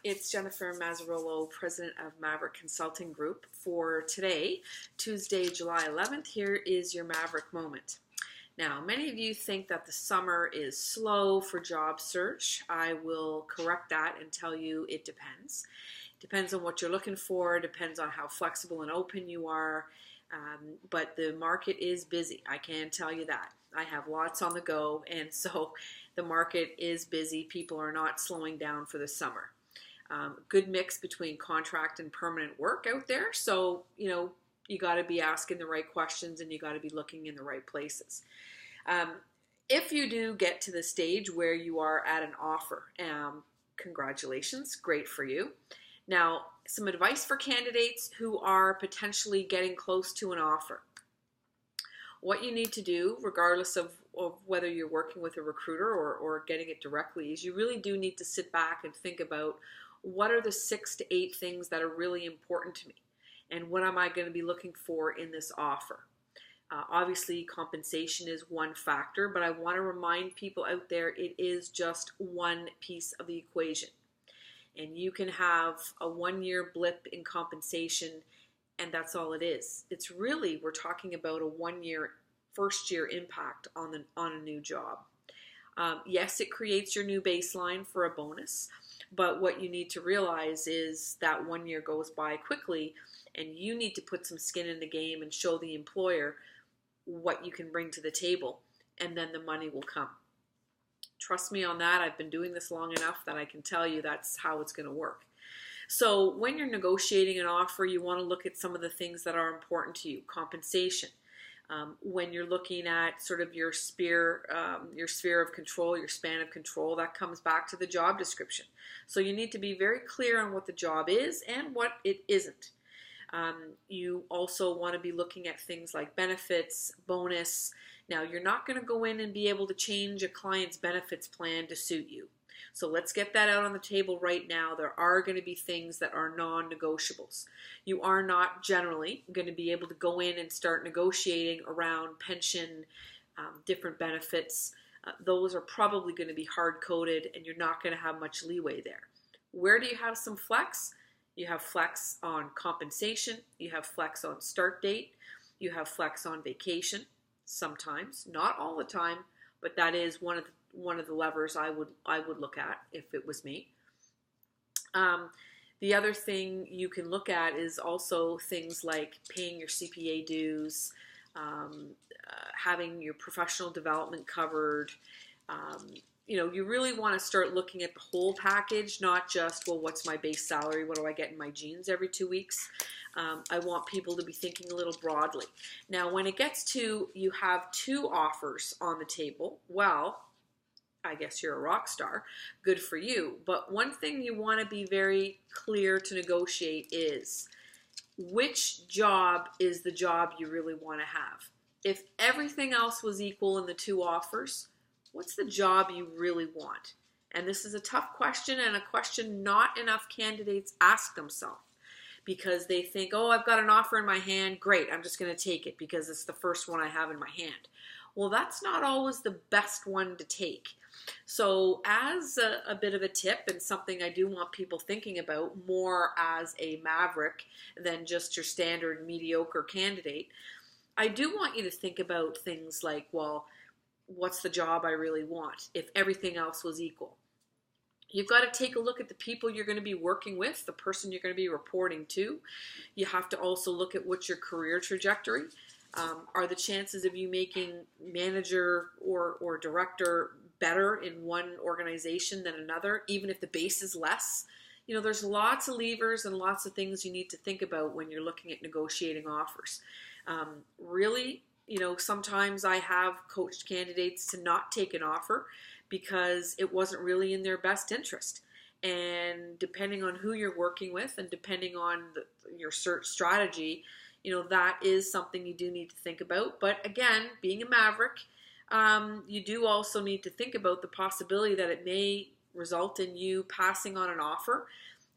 It's Jennifer Mazzarolo, president of Maverick Consulting Group. For today, Tuesday, July 11th, here is your Maverick moment. Now, many of you think that the summer is slow for job search. I will correct that and tell you it depends. Depends on what you're looking for, depends on how flexible and open you are, but the market is busy. I can tell you that. I have lots on the go, and so the market is busy. People are not slowing down for the summer. Good mix between contract and permanent work out there. So, you got to be asking the right questions and you got to be looking in the right places. If you do get to the stage where you are at an offer, congratulations, great for you. Now, some advice for candidates who are potentially getting close to an offer. What you need to do, regardless of whether you're working with a recruiter or getting it directly, is you really do need to sit back and think about what are the 6 to 8 things that are really important to me, and what am I going to be looking for in this offer. Obviously, compensation is one factor, but I want to remind people out there it is just one piece of the equation. And you can have a 1-year blip in compensation, and that's all it is. It's really, we're talking about a 1-year, first-year impact on a new job. Yes, it creates your new baseline for a bonus, but what you need to realize is that 1 year goes by quickly, and you need to put some skin in the game and show the employer what you can bring to the table, and then the money will come. Trust me on that. I've been doing this long enough that I can tell you that's how it's going to work. So when you're negotiating an offer, you want to look at some of the things that are important to you. Compensation. When you're looking at sort of your sphere of control, your span of control, that comes back to the job description. So you need to be very clear on what the job is and what it isn't. You also want to be looking at things like benefits, bonus. Now, you're not going to go in and be able to change a client's benefits plan to suit you. So let's get that out on the table right now. There are going to be things that are non-negotiables. You are not generally going to be able to go in and start negotiating around pension, different benefits. Those are probably going to be hard-coded, and you're not going to have much leeway there. Where do you have some flex? You have flex on compensation. You have flex on start date. You have flex on vacation sometimes, not all the time, but that is one of the levers I would look at if it was me. The other thing you can look at is also things like paying your CPA dues, having your professional development covered. You really want to start looking at the whole package, not just, well, what's my base salary? What do I get in my jeans every 2 weeks? I want people to be thinking a little broadly. Now, when it gets to you have 2 offers on the table, well, I guess you're a rock star. Good for you. But one thing you want to be very clear to negotiate is which job is the job you really want to have. If everything else was equal in the 2 offers, what's the job you really want? And this is a tough question, and a question not enough candidates ask themselves, because they think, oh, I've got an offer in my hand. Great, I'm just going to take it because it's the first one I have in my hand. Well, that's not always the best one to take. So as a bit of a tip, and something I do want people thinking about more as a maverick than just your standard mediocre candidate, I do want you to think about things like, well, what's the job I really want if everything else was equal? You've got to take a look at the people you're going to be working with, the person you're going to be reporting to. You have to also look at what's your career trajectory. Are the chances of you making manager or director better in one organization than another, even if the base is less? There's lots of levers and lots of things you need to think about when you're looking at negotiating offers. Really, sometimes I have coached candidates to not take an offer because it wasn't really in their best interest. And depending on who you're working with and depending on your search strategy, that is something you do need to think about. But again, being a maverick, you do also need to think about the possibility that it may result in you passing on an offer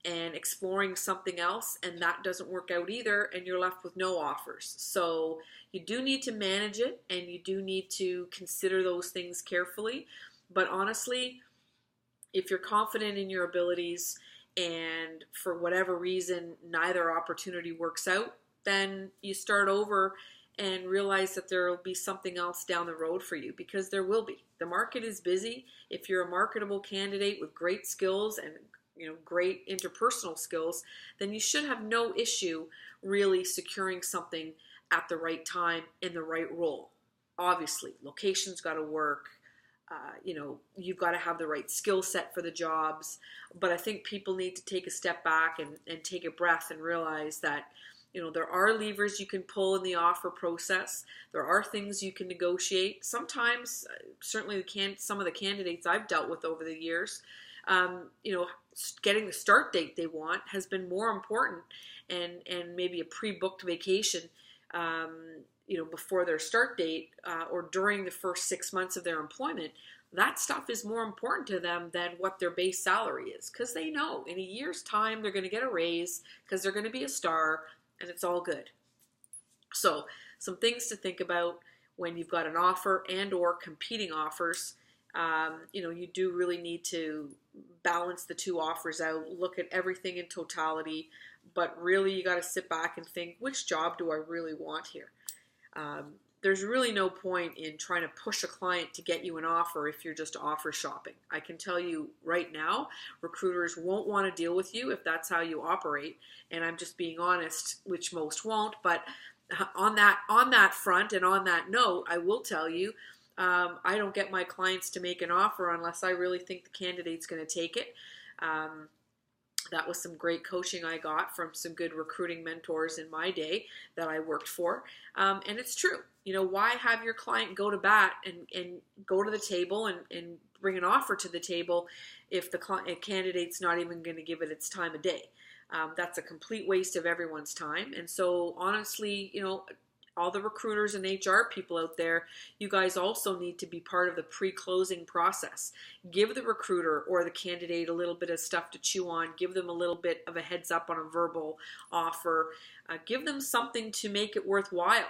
and exploring something else, and that doesn't work out either, and you're left with no offers. So you do need to manage it, and you do need to consider those things carefully. But honestly, if you're confident in your abilities and for whatever reason, neither opportunity works out, then you start over and realize that there will be something else down the road for you, because there will be. The market is busy. If you're a marketable candidate with great skills and great interpersonal skills, then you should have no issue really securing something at the right time in the right role. Obviously, location's got to work. You've got to have the right skill set for the jobs. But I think people need to take a step back and take a breath and realize that there are levers you can pull in the offer process. There are things you can negotiate. Sometimes, certainly some of the candidates I've dealt with over the years, getting the start date they want has been more important, and maybe a pre-booked vacation, before their start date or during the first 6 months of their employment. That stuff is more important to them than what their base salary is, because they know in a year's time they're going to get a raise because they're going to be a star, and it's all good. So some things to think about when you've got an offer and or competing offers. You do really need to balance the two offers out, look at everything in totality, but really you got to sit back and think, which job do I really want here? There's really no point in trying to push a client to get you an offer if you're just offer shopping. I can tell you right now, recruiters won't want to deal with you if that's how you operate. And I'm just being honest, which most won't. But on that front and on that note, I will tell you, I don't get my clients to make an offer unless I really think the candidate's going to take it. That was some great coaching I got from some good recruiting mentors in my day that I worked for. And it's true. Why have your client go to bat and go to the table and bring an offer to the table if the candidate's not even going to give it its time of day? That's a complete waste of everyone's time. And so honestly, all the recruiters and HR people out there, you guys also need to be part of the pre-closing process. Give the recruiter or the candidate a little bit of stuff to chew on. Give them a little bit of a heads up on a verbal offer. Give them something to make it worthwhile.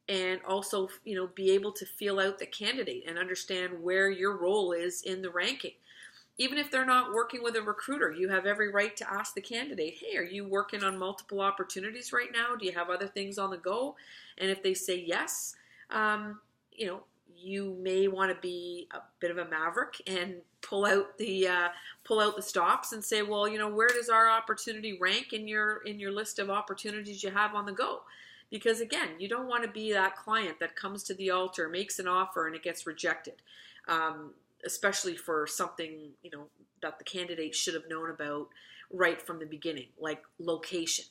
And also, be able to feel out the candidate and understand where your role is in the ranking. Even if they're not working with a recruiter, you have every right to ask the candidate, hey, are you working on multiple opportunities right now? Do you have other things on the go? And if they say yes, you may want to be a bit of a maverick and pull out the stops and say, well, where does our opportunity rank in your list of opportunities you have on the go? Because again, you don't want to be that client that comes to the altar, makes an offer, and it gets rejected. Especially for something, that the candidate should have known about right from the beginning, like location.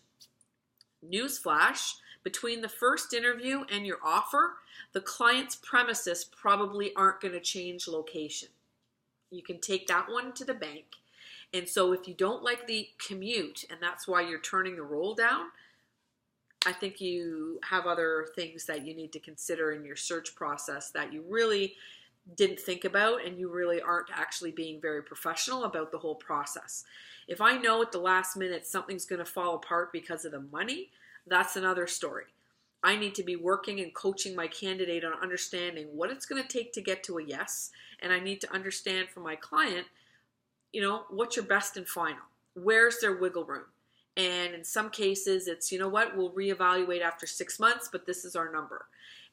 Newsflash, between the first interview and your offer, the client's premises probably aren't going to change location. You can take that one to the bank. And so if you don't like the commute, and that's why you're turning the role down, I think you have other things that you need to consider in your search process that you really didn't think about, and you really aren't actually being very professional about the whole process. If I know at the last minute something's going to fall apart because of the money, that's another story. I need to be working and coaching my candidate on understanding what it's going to take to get to a yes, and I need to understand from my client, what's your best and final? Where's their wiggle room? And in some cases, it's, we'll reevaluate after 6 months, but this is our number.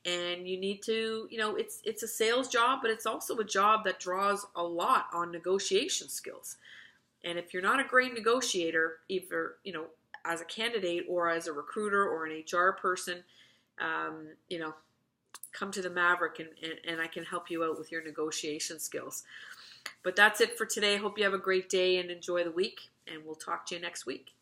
And you need to, it's a sales job, but it's also a job that draws a lot on negotiation skills. And if you're not a great negotiator, either, as a candidate or as a recruiter or an HR person, come to the Maverick and I can help you out with your negotiation skills. But that's it for today. Hope you have a great day and enjoy the week, and we'll talk to you next week.